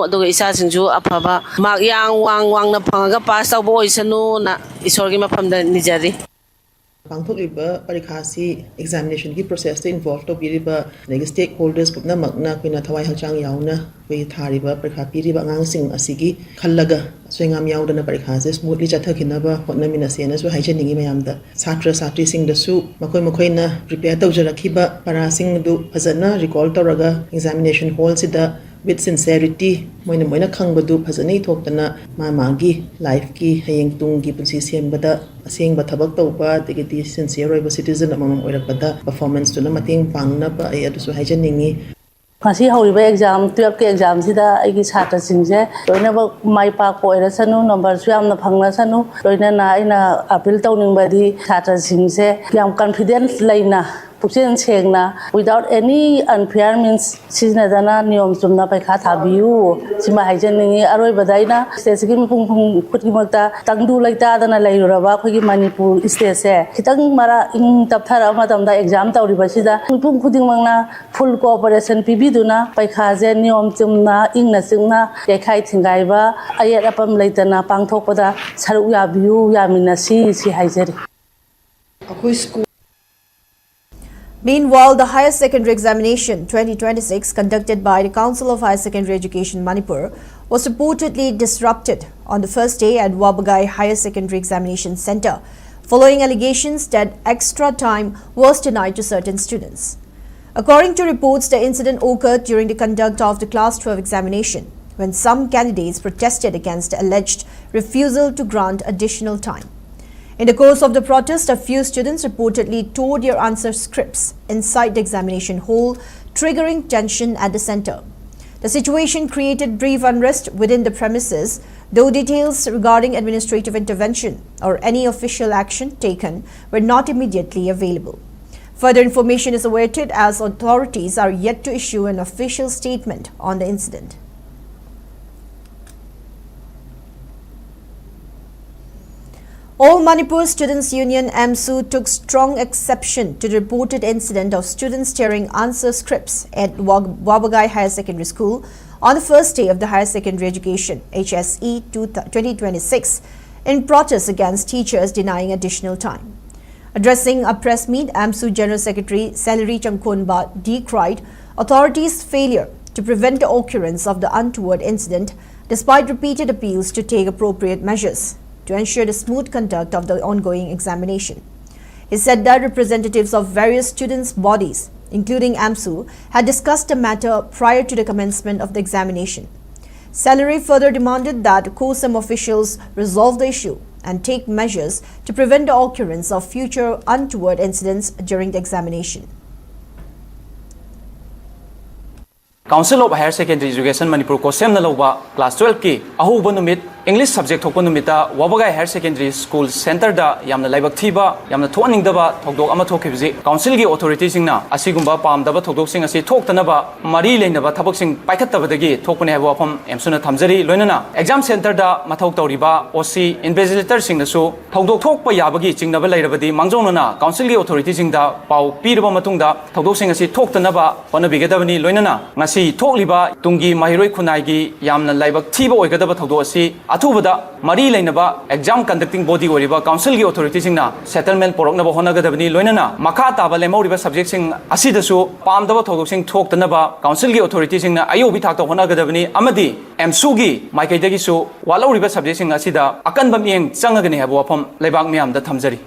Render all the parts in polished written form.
ꯑꯗꯨꯒ ꯏꯆꯥꯁꯤꯡꯁꯨ ꯑꯐꯕ ꯃꯥꯔꯛ ꯋꯥꯡꯅ ꯐꯪꯉꯒ ꯄꯥꯁ ꯇꯧꯕ ꯑꯣꯏꯁꯅꯨꯅ ꯏꯁꯣꯔꯒꯤ ꯃꯐꯝꯗ ꯅꯤꯖꯔꯤ ꯄꯥꯡꯊꯣꯛꯂꯤꯕ ꯄꯔꯤꯈꯥ ꯑꯁꯤ ꯑꯦꯛꯖꯥꯃꯤꯅꯦꯁꯟꯒꯤ ꯄ꯭ꯔꯣꯁꯦꯁꯇ ꯏꯟꯚꯣꯜቭ ꯇꯧꯕꯤꯔꯤꯕ ꯑꯗꯒꯤ ꯁ꯭ꯇꯦꯛ ꯍꯣꯜꯗꯔꯁ ꯄꯨꯝꯅꯃꯛꯅ ꯑꯩꯈꯣꯏꯅ ꯊꯋꯥꯏ ꯍꯛꯆꯥꯡ ꯌꯥꯎꯅ ꯑꯩꯈꯣꯏ ꯊꯥꯔꯤꯕ ꯄꯔꯤꯈꯥ ꯄꯤꯔꯤꯕ ꯑꯉꯥꯡꯁꯤꯡ ꯑꯁꯤꯒꯤ ꯈꯜꯂꯒ ꯑꯁꯣꯏꯉꯥꯝ ꯌꯥꯎꯗꯅ ꯄꯔꯤꯈꯥꯁꯦ ꯁ꯭ꯃꯨꯠꯂꯤ ꯆꯠꯊꯈꯤꯅꯕ ꯍꯣꯠꯅꯃꯤꯟꯅꯁꯦꯅꯁꯨ ꯍꯥꯏꯖꯅꯤꯡꯉꯤ ꯃꯌꯥꯝꯗ ꯁꯥꯇ꯭ꯔ ꯁꯥꯇ꯭ꯔꯤꯁꯤꯡꯗꯁꯨ ꯃꯈꯣꯏꯅ ꯄ꯭ꯔꯤꯄꯦꯌꯔ ꯇꯧꯖꯔꯛꯈꯤꯕ ꯄꯔꯥꯁꯤꯡ ꯑꯗꯨ ꯐꯖꯅ ꯔꯤꯀꯣꯜ ꯇꯧꯔꯒ examination ꯍꯣꯜꯁꯤꯗ with sincerity moina khangbadu phajani thokdana magi life ki hayeng tung gi punsi sembada asengba thabak tawba degidi sincere oiba citizen amamam oirakpada performance tuna mating pangna ba ai adusu haijaningi ngasi horiba exam 12 ke exam sida aigi chhatra singje loina ba mai pa ko era sanu number su yamna phangna sanu loina na aina appeal tawningbadi chhatra singje yam confidence laina Puxin Chengna without any unfair means Siznadana Niom Sumna Paika Tabiu, Sima Hajani, Aroi Badaina, Seskim Putimota, Tangdu like that and a Layraba, Manipur, Stese, Hitang Mara in Taptara Madam the exam Tauribasida, Pum Putimana, full cooperation Pibiduna, Paikaze, Niom Sumna, Ingna Sumna, Yakai Tingaiba, Ayatapam Laitana, Pangtopada, Saruya Biu, Yamina Si Hajeri. Meanwhile, the Higher Secondary Examination 2026 conducted by the Council of Higher Secondary Education Manipur was reportedly disrupted on the first day at Wabagai Higher Secondary Examination Centre, following allegations that extra time was denied to certain students. According to reports, the incident occurred during the conduct of the Class 12 examination, when some candidates protested against the alleged refusal to grant additional time. In the course of the protest, a few students reportedly tore their answer scripts inside the examination hall, triggering tension at the centre. The situation created brief unrest within the premises, though details regarding administrative intervention or any official action taken were not immediately available. Further information is awaited as authorities are yet to issue an official statement on the incident. All Manipur Students' Union (AMSU) took strong exception to the reported incident of students tearing answer scripts at Wabagai Higher Secondary School on the first day of the Higher Secondary Education (HSE) 2026 in protest against teachers denying additional time. Addressing a press meet, AMSU General Secretary Celery Chamkonba decried authorities' failure to prevent the occurrence of the untoward incident despite repeated appeals to take appropriate measures to ensure the smooth conduct of the ongoing examination. He said that representatives of various students' bodies, including AMSU, had discussed the matter prior to the commencement of the examination. Celery further demanded that COSEM officials resolve the issue and take measures to prevent the occurrence of future untoward incidents during the examination. Council of Higher Secondary Education Manipur COSEM na lauba class 12 ki ahuba numit English subject thokpa numita Wabagai Higher Secondary School Center da yamna laibak thiba yamna thoning daba thokdok ama thokibji council gi authorities singna asigumba pamdaba thokdok sing asi thoktanaba mari leinaba thabak sing paikhattabadagi thokpane haba pham emsuna thamjari loinana exam center da mathok tawriba OC invigilator sing nasu thokdok thokpa yabagi chingnaba leirabadi mangjongna council gi authorities sing da pau piraba matungda thokdok sing asi thoktanaba honabigadabani loinana ngasi thokliba tungi mahiroi khunai gi yamna laibak thiba oigadaba thokdok asi Atubada, Mari Lainaba, exam conducting body or council authorities in settlement Poroknaba Honagadabani, Loinana, Makata, Lemoriba subjecting Asidasu, Palmdava Togosing talk the Naba, council authorities in Ayobi Tata Honagadabani, Amadi, Msugi, Mike Degisu, Waloriba subjecting Asida, Akanbamiang, Sangagani Habwapam, Lebang Miam, the Tamzari.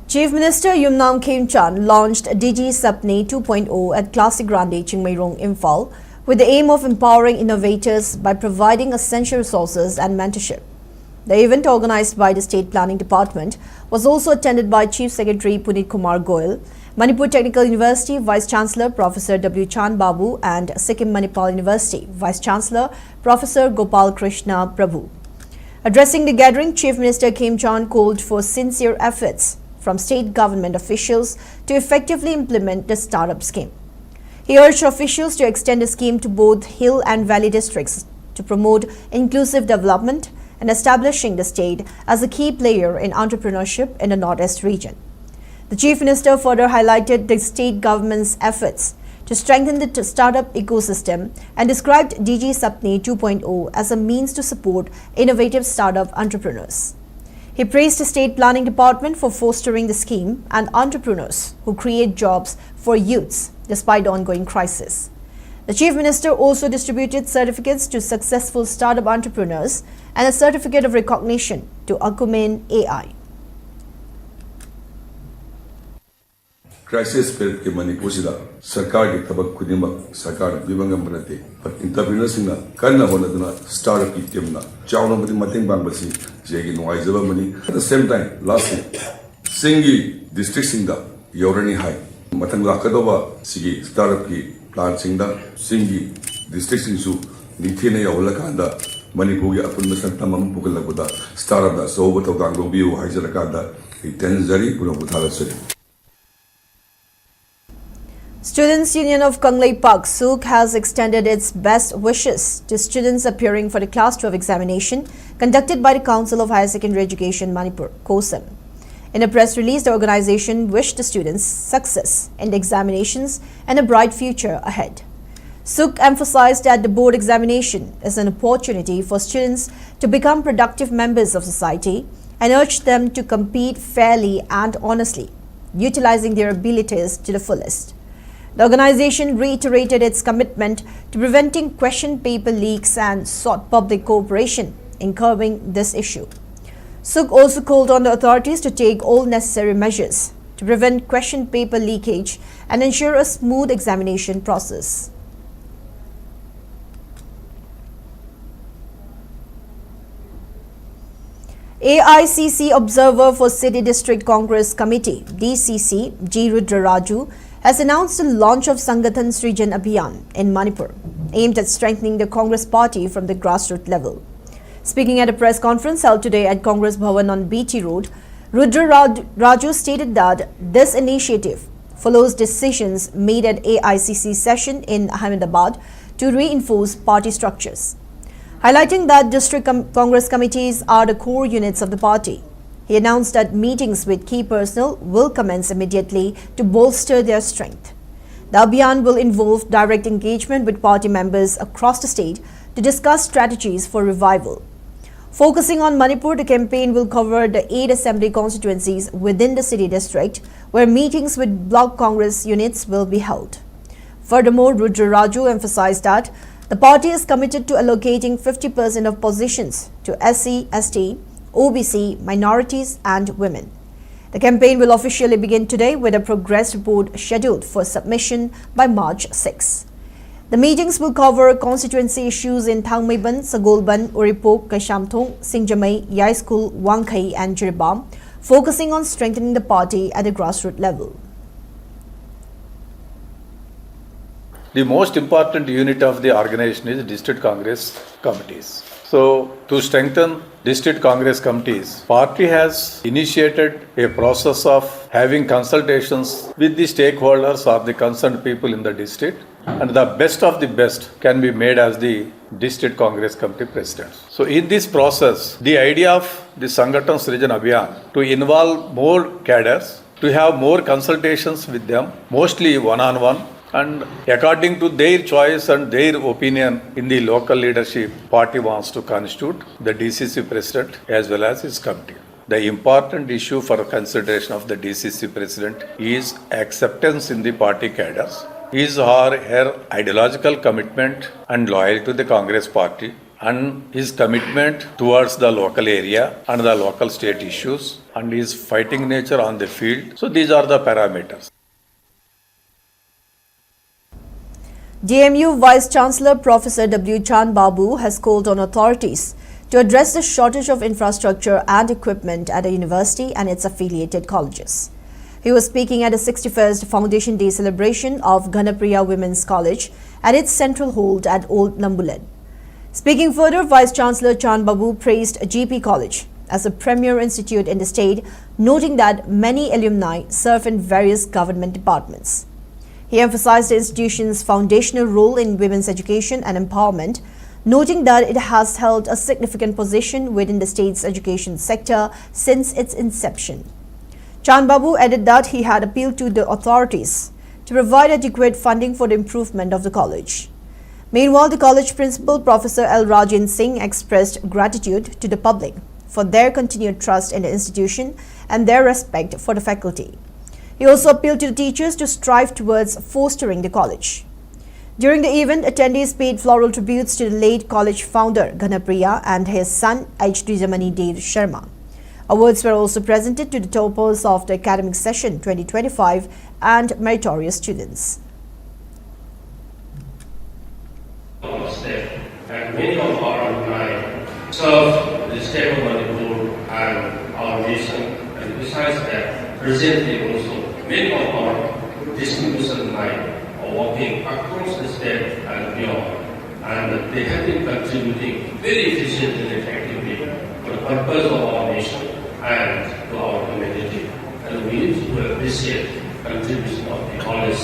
Chief Minister Yumnam Kheemchan launched Digi Sapne 2.0 at Classic Grande Chingmairong, Imphal, with the aim of empowering innovators by providing essential resources and mentorship. The event, organized by the State Planning Department, was also attended by Chief Secretary Punit Kumar Goyal, Manipur Technical University Vice-Chancellor Professor W. Chan Babu and Sikkim Manipal University Vice-Chancellor Professor Gopal Krishna Prabhu. Addressing the gathering, Chief Minister Kheemchan called for sincere efforts from state government officials to effectively implement the startup scheme. He urged officials to extend the scheme to both hill and valley districts to promote inclusive development and establishing the state as a key player in entrepreneurship in the Northeast region. The Chief Minister further highlighted the state government's efforts to strengthen the startup ecosystem and described DG Sapni 2.0 as a means to support innovative startup entrepreneurs. He praised the State Planning Department for fostering the scheme and entrepreneurs who create jobs for youths despite the ongoing crisis. The Chief Minister also distributed certificates to successful startup entrepreneurs and a certificate of recognition to Akumen AI. Crisis period ke Manipur sida sarkar ki tabak khudima sarkar bibangam banate but entrepreneurs na karna hona duna startup ki team na chawna mati mating bang basi jegi no aizaba mani at the same time last year singi district singda yorani high matang lakadoba sigi startup ki plan singda singi district singsu nithine yawla kanda Manipur ki apun santam am pukalabada startup da so bato ganglo biu haizara kanda itenzari puno buthala sari. Students' Union of Kanglei Park, SUK, has extended its best wishes to students appearing for the Class 12 examination conducted by the Council of Higher Secondary Education Manipur, COSEM. In a press release, the organization wished the students success in the examinations and a bright future ahead. SUK emphasized that the board examination is an opportunity for students to become productive members of society and urged them to compete fairly and honestly, utilizing their abilities to the fullest. The organization reiterated its commitment to preventing question paper leaks and sought public cooperation in curbing this issue. SUK also called on the authorities to take all necessary measures to prevent question paper leakage and ensure a smooth examination process. AICC Observer for City District Congress Committee, DCC, G. Rudraraju, has announced the launch of Sangathan Srijan Abhiyan in Manipur, aimed at strengthening the Congress party from the grassroots level. Speaking at a press conference held today at Congress Bhavan on BT Road, Rudraraju stated that this initiative follows decisions made at AICC session in Ahmedabad to reinforce party structures. Highlighting that district Congress committees are the core units of the party, he announced that meetings with key personnel will commence immediately to bolster their strength. The Abhiyan will involve direct engagement with party members across the state to discuss strategies for revival. Focusing on Manipur, the campaign will cover the 8 assembly constituencies within the city district, where meetings with block Congress units will be held. Furthermore, Rudraraju emphasized that the party is committed to allocating 50% of positions to SC, ST, OBC, minorities and women. The campaign will officially begin today with a progress report scheduled for submission by March 6. The meetings will cover constituency issues in Thangmeiban, Sagolban, Uripok, Kaishamthong, Singjamai, Yai School, Wangkai and Jiribam, focusing on strengthening the party at the grassroots level. The most important unit of the organization is district congress committees. So, to strengthen district congress committees, party has initiated a process of having consultations with the stakeholders or the concerned people in the district, and the best of the best can be made as the district congress committee presidents. So, in this process, the idea of the Sangathan Srijan Abhiyan to involve more cadres, to have more consultations with them, mostly one-on-one, and according to their choice and their opinion in the local leadership, party wants to constitute the DCC president as well as his committee. The important issue for consideration of the DCC president is acceptance in the party cadres, his or her ideological commitment and loyalty to the Congress party, and his commitment towards the local area and the local state issues, and his fighting nature on the field. So these are the parameters. JMU Vice Chancellor Professor W. Chand Babu has called on authorities to address the shortage of infrastructure and equipment at the university and its affiliated colleges. He was speaking at the 61st Foundation Day celebration of Ganapriya Women's College at its central hold at Old Nambulan. Speaking further, Vice Chancellor Chand Babu praised GP College as a premier institute in the state, noting that many alumni serve in various government departments. He emphasized the institution's foundational role in women's education and empowerment, noting that it has held a significant position within the state's education sector since its inception. Chand Babu added that he had appealed to the authorities to provide adequate funding for the improvement of the college. Meanwhile, the college principal, Professor L. Rajin Singh, expressed gratitude to the public for their continued trust in the institution and their respect for the faculty. He also appealed to the teachers to strive towards fostering the college. During the event, attendees paid floral tributes to the late college founder Ganapriya and his son H.D. Jamani Dev Sharma. Awards were also presented to the toppers of the academic session 2025 and meritorious students. And many of our alumni serve the state of Manipur and our nation, and besides that, presently also many of our distinguished alumni are working across the state and beyond, and they have been contributing very efficiently and effectively for the purpose of our nation and to our community. And we need to appreciate the contribution of the college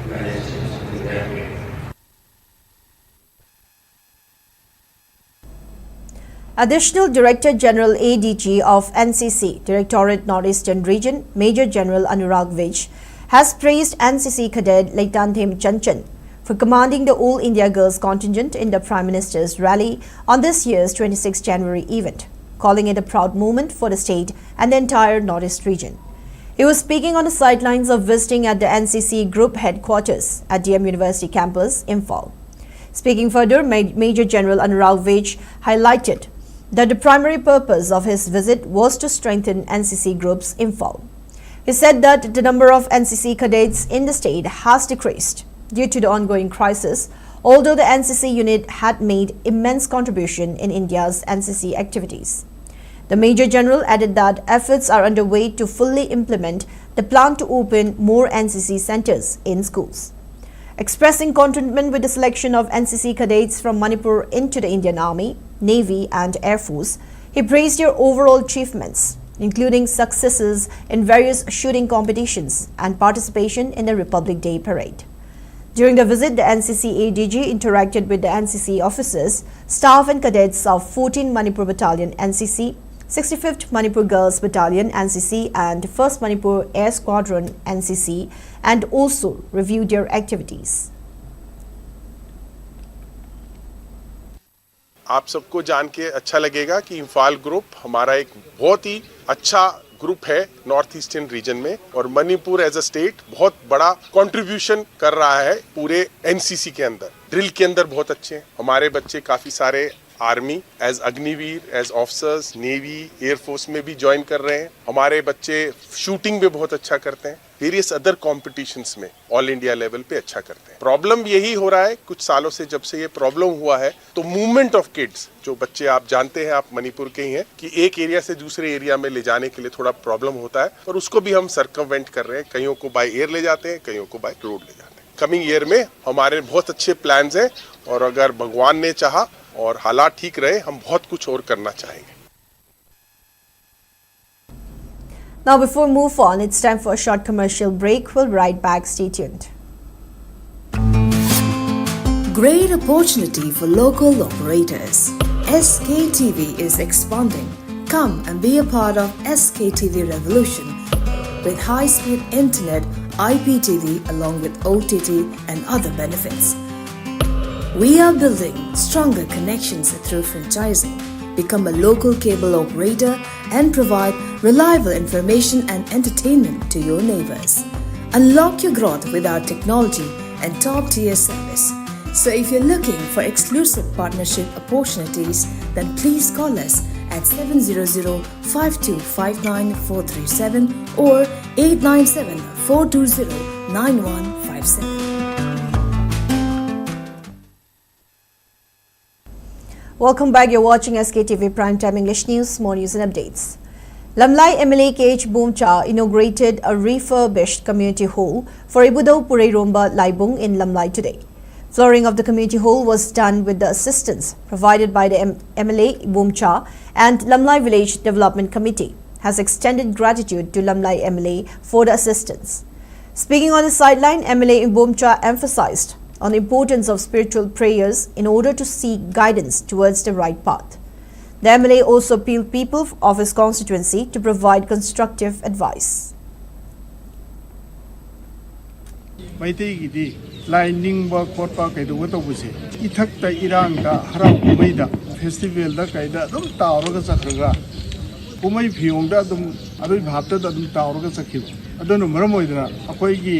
management in that way. Additional Director General ADG of NCC, Directorate Northeastern Region, Major General Anurag Vij, has praised NCC cadet Leitanthem Chanchan for commanding the All India Girls contingent in the Prime Minister's rally on this year's 26 January event, calling it a proud moment for the state and the entire Northeast region. He was speaking on the sidelines of visiting at the NCC Group headquarters at DM University campus, Imphal. Speaking further, Major General Anurag Vij highlighted that the primary purpose of his visit was to strengthen NCC Group's Imphal. He said that the number of NCC cadets in the state has decreased due to the ongoing crisis, although the NCC unit had made immense contribution in India's NCC activities. The Major General added that efforts are underway to fully implement the plan to open more NCC centers in schools. Expressing contentment with the selection of NCC cadets from Manipur into the Indian Army, Navy and Air Force, he praised their overall achievements, including successes in various shooting competitions and participation in the Republic Day Parade. During the visit, the NCC ADG interacted with the NCC officers, staff and cadets of 14 Manipur Battalion NCC, 65th Manipur Girls Battalion NCC and 1st Manipur Air Squadron NCC, and also reviewed their activities. आप सबको जान के अच्छा लगेगा कि Imphal group हमारा एक बहुत ही अच्छा ग्रुप है नॉर्थ ईस्टर्न रीजन में, और मणिपुर एज अ स्टेट बहुत बड़ा कंट्रीब्यूशन कर रहा है पूरे एनसीसी के अंदर। ड्रिल के अंदर बहुत अच्छे हैं हमारे बच्चे, काफी सारे army as Agniveer, as officers, navy, air force में भी ज्वाइन कर रहे हैं। हमारे बच्चे शूटिंग में बहुत अच्छा करते हैं, वेरियस अदर कॉम्पिटिशन्स में ऑल इंडिया लेवल पे अच्छा करते हैं। प्रॉब्लम यही हो रहा है कुछ सालों से, जब से ये प्रॉब्लम हुआ है तो मूवमेंट ऑफ किड्स, जो बच्चे आप जानते हैं, आप मणिपुर के ही हैं, कि एक एरिया से दूसरे एरिया में ले जाने के लिए थोड़ा प्रॉब्लम होता है, और उसको भी हम सर्कमवेंट कर रहे हैं। कईयों को बाय एयर ले जाते हैं, कईयों को बाय रोड ले जाते हैं। कमिंग ईयर में हमारे बहुत अच्छे प्लान्स हैं, और अगर भगवान ने चाहा और हालात ठीक रहे, हम बहुत कुछ और करना चाहेंगे। Now, before we move on, it's time for a short commercial break. We'll be right back. Stay tuned. Great opportunity for local operators. SKTV is expanding. Come and be a part of SKTV revolution with high-speed internet, IPTV along with OTT and other benefits. We are building stronger connections through franchising. Become a local cable operator and provide reliable information and entertainment to your neighbors. Unlock your growth with our technology and top-tier service. So if you're looking for exclusive partnership opportunities, then please call us at 700-5259-437 or 897-420-9157. Welcome back. You're watching SKTV Primetime English News. More news and updates. Lamlai MLA KH Boomcha inaugurated a refurbished community hall for Ibudau Pureiromba Laibung in Lamlai today. Flooring of the community hall was done with the assistance provided by the MLA Boomcha, and Lamlai Village Development Committee has extended gratitude to Lamlai MLA for the assistance. Speaking on the sideline, MLA Boomcha emphasized on the importance of spiritual prayers in order to seek guidance towards the right path. The MLA also appealed people of his constituency to provide constructive advice. ꯃꯩꯇꯩꯒꯤꯗꯤ ꯂꯥꯏ ꯅꯤꯡꯕ ꯈꯣꯠꯄ ꯀꯩꯗꯧꯕ ꯇꯧꯕꯁꯦ ꯏꯊꯛꯇ ꯏꯔꯥꯡꯗ ꯍꯔꯥꯎ ꯀꯨꯝꯍꯩꯗ ꯐꯦꯁꯇꯤꯚꯦꯜꯗ ꯀꯩꯗ ꯑꯗꯨꯝ ꯇꯥꯎꯔꯒ ꯆꯠꯈ꯭ꯔꯒ ꯀꯨꯝꯍꯩ ꯐꯤꯌꯣꯡꯗ ꯑꯗꯨꯝ ꯑꯗꯨꯏ ꯚꯥꯞꯇꯗ ꯑꯗꯨꯝ ꯇꯥꯎꯔꯒ ꯆꯠꯈꯤꯕ ꯑꯗꯨꯅ ꯃꯔꯝ ꯑꯣꯏꯗꯅ ꯑꯩꯈꯣꯏꯒꯤ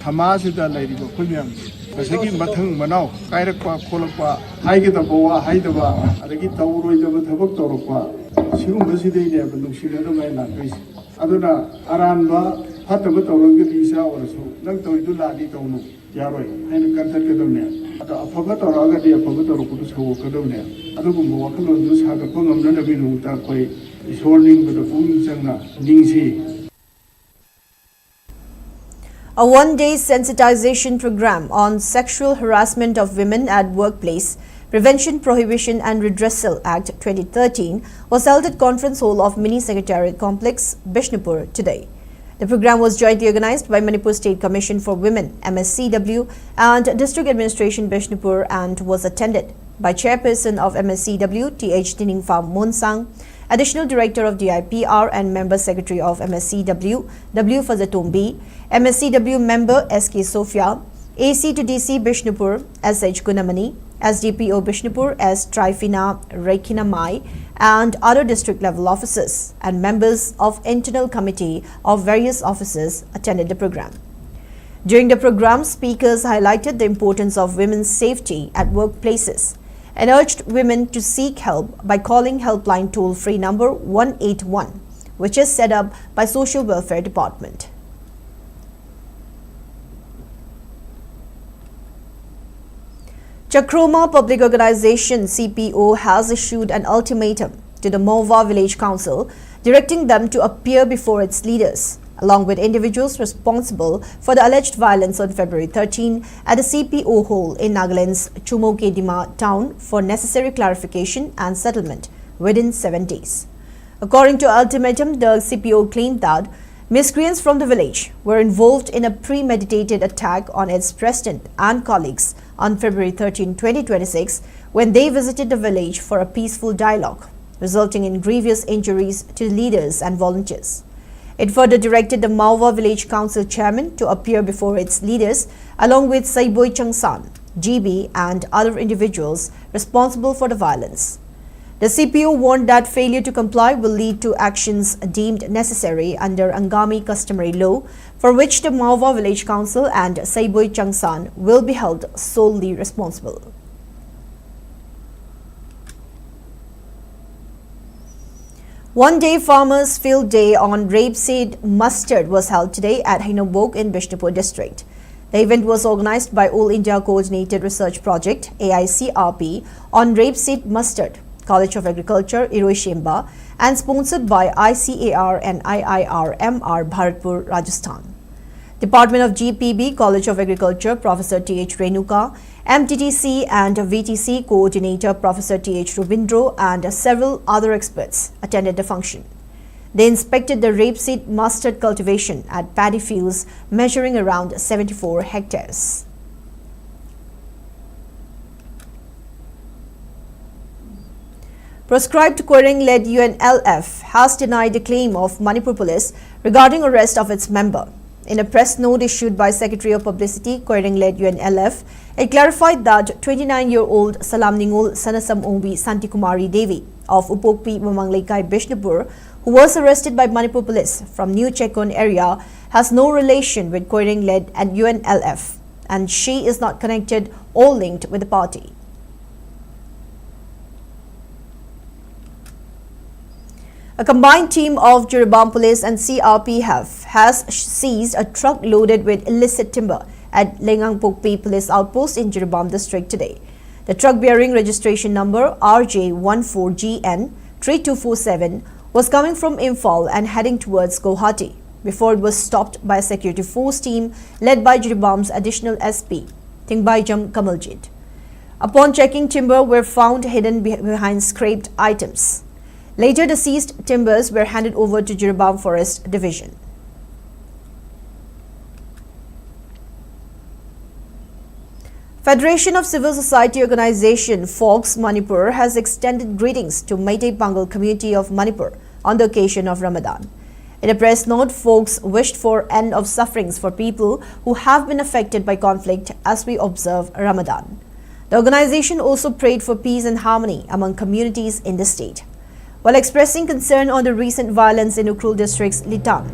ꯊꯃꯥꯁꯤꯗ ꯂꯩꯔꯤꯕ ꯑꯩꯈꯣꯏ ꯃꯌꯥꯝꯁꯦ ꯉꯁꯥꯏꯒꯤ ꯃꯊꯪ ꯃꯅꯥꯎ ꯀꯥꯏꯔꯛꯄ ꯈꯣꯠꯂꯛꯄ ꯍꯥꯏꯒꯗꯕ ꯋꯥ ꯍꯥꯏꯗꯕ ꯑꯗꯒꯤ ꯇꯧꯔꯣꯏꯗꯕ ꯊꯕꯛ ꯇꯧꯔꯛꯄ ꯁꯤꯒꯨꯝꯕꯁꯤꯗꯩꯅꯦꯕ ꯅꯨꯡꯁꯤꯅꯗꯕ ꯍꯥꯏꯅ ꯂꯥꯛꯇꯣꯏꯁꯦ ꯑꯗꯨꯅ ꯑꯔꯥꯟꯕ ꯐꯠꯇꯕ ꯇꯧꯔꯒꯗꯤ ꯏꯆꯥ ꯑꯣꯏꯔꯁꯨ ꯅꯪ ꯇꯧꯔꯤꯗꯨ ꯂꯥꯛꯑꯗꯤ ꯇꯧꯅꯨ ꯌꯥꯔꯣꯏ ꯍꯥꯏꯅ ꯀꯟꯊꯠꯀꯗꯕꯅꯦ ꯑꯗꯣ ꯑꯐꯕ ꯇꯧꯔꯛꯑꯒꯗꯤ ꯑꯐꯕ ꯇꯧꯔꯛꯄꯗꯨ ꯁꯧꯒꯠꯀꯗꯕꯅꯦ ꯑꯗꯨꯒꯨꯝꯕ ꯋꯥꯈꯜꯂꯣꯟꯗꯨ ꯁꯥꯒꯠꯄ ꯉꯝꯅꯅꯕꯒꯤꯗꯃꯛꯇ ꯑꯩꯈꯣꯏ ꯏꯁꯣꯔ ꯅꯤꯡꯕꯗ ꯄꯨꯛꯅꯤꯡ ꯆꯪꯅ ꯅꯤꯡꯁꯤ. A one-day sensitization program on sexual harassment of women at workplace, Prevention, Prohibition and Redressal Act 2013 was held at Conference Hall of Mini Secretariat Complex, Bishnupur today. The program was jointly organized by Manipur State Commission for Women, MSCW, and District Administration Bishnupur and was attended by Chairperson of MSCW, Th. Diningfa Monsang, Additional Director of DIPR and Member Secretary of MSCW, W. Fazatombi, MSCW Member S.K. Sofia, AC to DC Bishnupur, S.H. Gunamani, SDPO Bishnupur, S. Trifina Rekina Mai, and other district level officers and members of internal committee of various offices attended the program. During the program, speakers highlighted the importance of women's safety at workplaces and urged women to seek help by calling helpline toll-free number 181, which is set up by Social Welfare Department. Chakroma Public Organization CPO has issued an ultimatum to the Mova Village Council directing them to appear before its leaders along with individuals responsible for the alleged violence on February 13 at the CPO Hall in Nagaland's Chumokedima town for necessary clarification and settlement within 7 days. According to ultimatum, the CPO claimed that miscreants from the village were involved in a premeditated attack on its president and colleagues on February 13, 2026, when they visited the village for a peaceful dialogue, resulting in grievous injuries to leaders and volunteers. It further directed the Mawa Village Council Chairman to appear before its leaders along with Saiboy Changsan, GB and other individuals responsible for the violence. The CPO warned that failure to comply will lead to actions deemed necessary under Angami customary law, for which the Mawa Village Council and Saiboy Changsan will be held solely responsible. One-day Farmers Field Day on rapeseed mustard was held today at Hinobok in Bishnupur district. The event was organized by All India Coordinated Research Project AICRP on rapeseed mustard, College of Agriculture, Iroishimba, and sponsored by ICAR and IIRMR, Bharatpur, Rajasthan. Department of GPB, College of Agriculture, Professor Th. Renuka, MTTC and VTC Coordinator Professor Th. Rubindro and several other experts attended the function. They inspected the rapeseed mustard cultivation at paddy fields measuring around 74 hectares. Proscribed querying-led UNLF has denied the claim of Manipur police regarding arrest of its member. In a press note issued by Secretary of Publicity, querying-led UNLF, it clarified that 29-year-old Salam Ningol Sanasam Ombi Santikumari Devi of Upokpi Mamanglekai Bishnupur, who was arrested by Manipur police from New Chekon area, has no relation with querying-led and UNLF, and she is not connected or linked with the party. A combined team of Jiribam Police and CRPF has seized a truck loaded with illicit timber at Lengangpokpi Police Outpost in Jiribam district today. The truck bearing registration number RJ14GN 3247 was coming from Imphal and heading towards Guwahati before it was stopped by a security force team led by Jiribam's additional SP, Tingbaijam Kamaljit. Upon checking, timber were found hidden behind scraped items. Later, the seized timbers were handed over to Jiribam Forest Division. Federation of Civil Society Organization Fox Manipur has extended greetings to Meitei Pangal community of Manipur on the occasion of Ramadan. In a press note, folks wished for end of sufferings for people who have been affected by conflict as we observe Ramadan. The organization also prayed for peace and harmony among communities in the state. While expressing concern on the recent violence in Ukhrul district's Litan,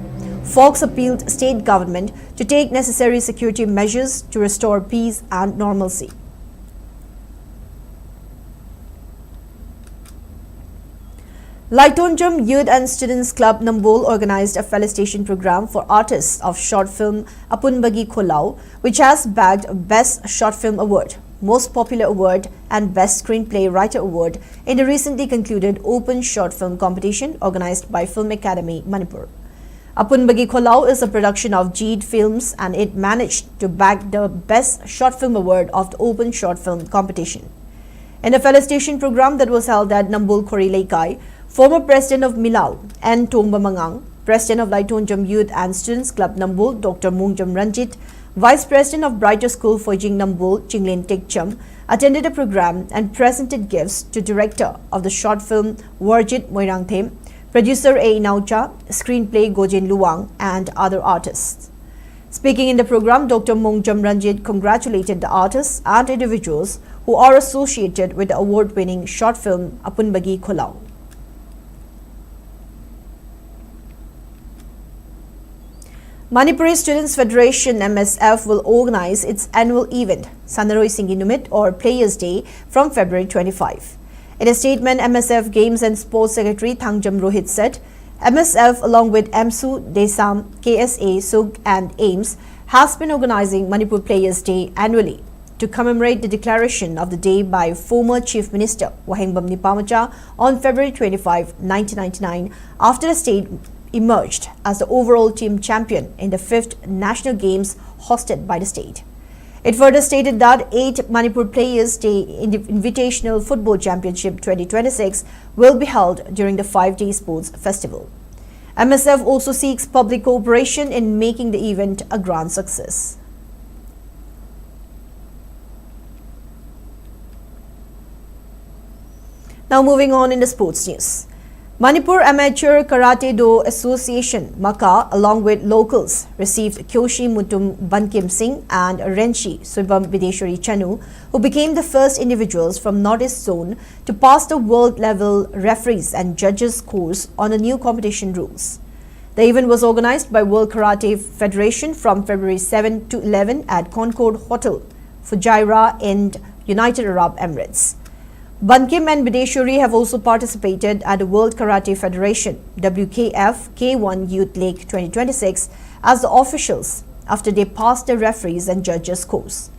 folks appealed state government to take necessary security measures to restore peace and normalcy. Laitonjam Youth and Students Club Nambol organized a felicitation program for artists of short film Apunbagi Kholau, which has bagged Best Short Film Award, Most Popular Award and Best Screenplay Writer Award in the recently concluded Open Short Film Competition organized by Film Academy, Manipur. Apunbagi Kholau is a production of Jeed Films and it managed to bag the Best Short Film Award of the Open Short Film Competition. In a felicitation program that was held at Nambol Khorilaikai, former President of Milal, N. Tomba Mangang, President of Laitonjam Youth and Students Club Nambol, Dr. Mungjam Ranjit, Vice President of Brighter School for Jing Nambol, Chinglin Tikcham, attended a program and presented gifts to Director of the short film Warjit Moirangthem, Producer A. Naucha, Screenplay Gojin Luwang, and other artists. Speaking in the program, Dr. Mungjam Ranjit congratulated the artists and individuals who are associated with the award-winning short film Apunbagi Kholau. Manipuri Students Federation MSF will organize its annual event, Sanaroi Singi Numit or Players Day, from February 25. In a statement, MSF Games and Sports Secretary Thangjam Rohit said, MSF along with MSU, Desam, KSA, SUG and AIMS has been organizing Manipur Players Day annually to commemorate the declaration of the day by former Chief Minister Wahengbam Nipamacha on February 25, 1999 after the state emerged as the overall team champion in the 5th National Games hosted by the state. It further stated that 8th Manipur Players Day Invitational Football Championship 2026 will be held during the 5-day sports festival. MSF also seeks public cooperation in making the event a grand success. Now moving on in the sports news. Manipur Amateur Karate Do Association, MAKA, along with locals, received Kyoshi Mutum Bankim Singh and Renshi Subham Bideshwari Chanu, who became the first individuals from Northeast Zone to pass the world-level referees and judges course on the new competition rules. The event was organized by World Karate Federation from February 7 to 11 at Concord Hotel, Fujairah in United Arab Emirates. Bankim and Bideshwari have also participated at the World Karate Federation WKF K1 Youth League 2026 as the officials after they passed the referees and judges course.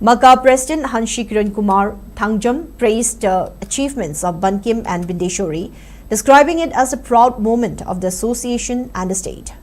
MAKA President Hanshi Kiran Kumar Thangjam praised the achievements of Bankim and Bideshwari, describing it as a proud moment of the association and the state.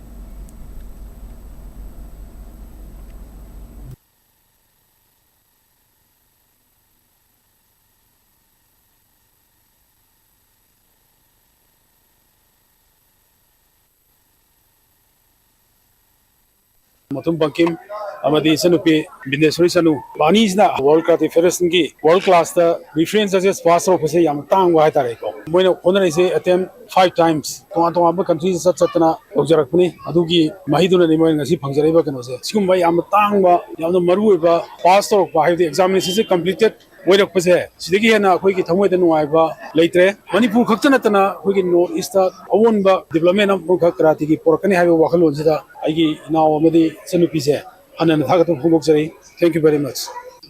Matum Bankim, Amadi Sanupi, Bindesuri Sanu, Banisna, World Karate Federation, World Class, the reference as fast of Yam Tang Watareko. When Honor is attempt 5 times, Toronto countries such Satana, Ojarakuni, Adugi, Mahiduna, Nasi Panjareva can say, Skumba Yamatanga, Yam Maruba, fast of the examination completed. Way of Pose, Sidiki and a quick Tamu than Waiva later. Manipur Katanatana, we can know is that own development of Mukakarati, Porkani have a Wakalonza, Igi now Medi Senupise, and then Hagatum Humoksari. Thank you very much.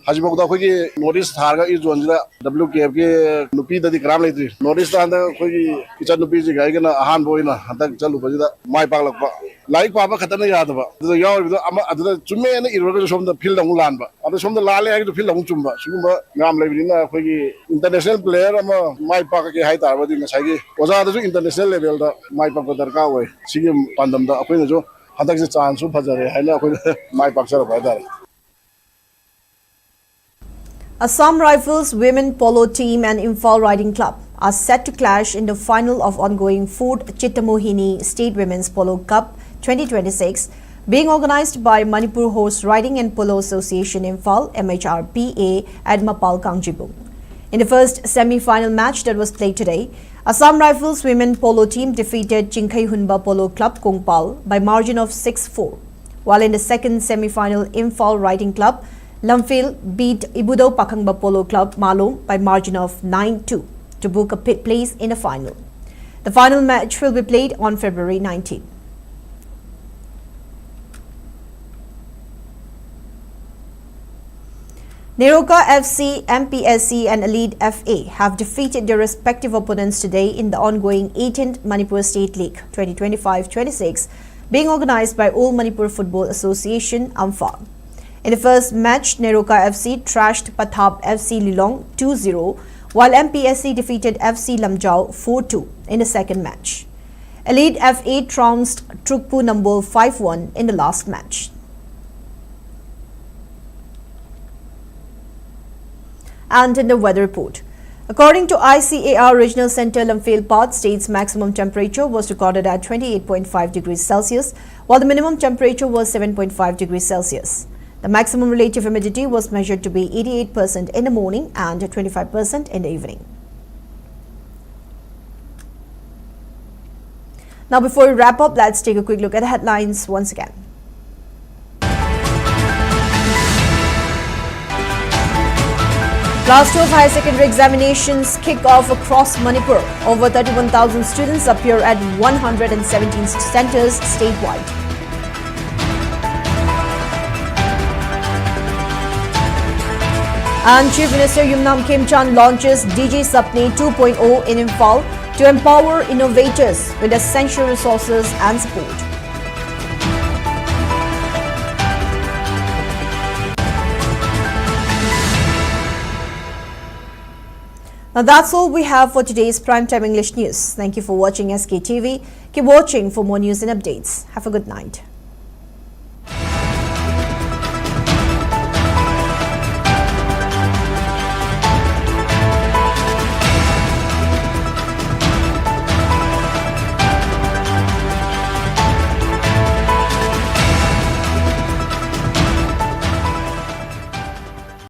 Hajibokda khoi notice tharga is jonjira WKF ke nupi da dikram leitri notice da khoi kicha nupi ji gai gana ahan boina hadak chalu bajida mai pak lakpa like papa khatana yad ba do yaw do ama adda chumme na irwa som da fil dang lan ba ada som da lale ha do fil dang chumba sumba ngam leibri na khoi international player ama mai pak ke hai tar ba di ngasai ge oja da international level da mai pak da darka hoy sigim pandam da akhoi na jo hadak se chance su phajare haina akhoi mai pak sar ba dar. Assam Rifles Women Polo Team and Imphal Riding Club are set to clash in the final of ongoing 4th Chittamohini State Women's Polo Cup 2026, being organized by Manipur Horse Riding and Polo Association Imphal (MHRPA) at Mapal Kangjibung. In the first semi-final match that was played today, Assam Rifles women polo team defeated Chinkai Hunba Polo Club Kongpal by margin of 6-4, while in the second semi-final Imphal Riding Club, Lamphil beat Ibudo Pakhangba Polo Club Malom by margin of 9-2 to book a pit place in the final. The final match will be played on February 19. Neroka FC, MPSC and Elite FA have defeated their respective opponents today in the ongoing 18th Manipur State League 2025-26 being organized by All Manipur Football Association, Imphal. In the first match, Neroka FC trashed Pathab FC Lilong 2-0, while MPSC defeated FC Lamjao 4-2 in the second match. Elite FA trounced Trukpu Nambol 5-1 in the last match. And in the weather report, according to ICAR Regional Center Lamphil Path, state's maximum temperature was recorded at 28.5 degrees Celsius, while the minimum temperature was 7.5 degrees Celsius. The maximum relative humidity was measured to be 88% in the morning and 25% in the evening. Now, before we wrap up, let's take a quick look at the headlines once again. Class 12 higher secondary examinations kick off across Manipur. Over 31,000 students appear at 117 centers statewide. And Chief Minister Yumnam Khemchand launches DJ Sapne 2.0 in Imphal to empower innovators with essential resources and support. Now that's all we have for today's Primetime English News. Thank you for watching SKTV. Keep watching for more news and updates. Have a good night.